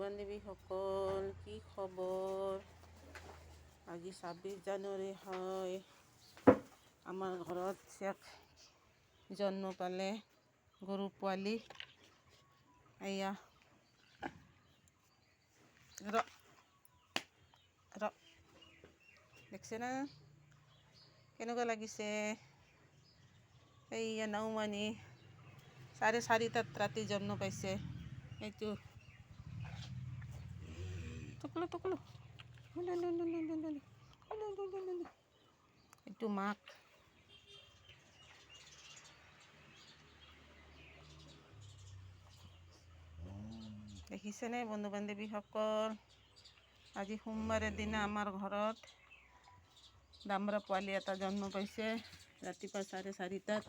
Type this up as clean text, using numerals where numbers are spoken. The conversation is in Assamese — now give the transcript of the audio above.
বান্ধৱীসকল, কি খবৰ? আজি 26 জানুৱাৰী হয়। আমাৰ ঘৰত জন্ম পালে গৰু পোৱালি। এয়া দেখছে না কেনেকুৱা লাগিছে? এইয়া নাওমানি 4:30 ৰাতি জন্ম পাইছে। এইটো এইটো মাক। দেখিছেনে বন্ধু বান্ধৱীসকল? আজি সোমবাৰৰ দিনা আমাৰ ঘৰত দামৰা পোৱালি এটা জন্ম পাইছে ৰাতিপুৱা 4:30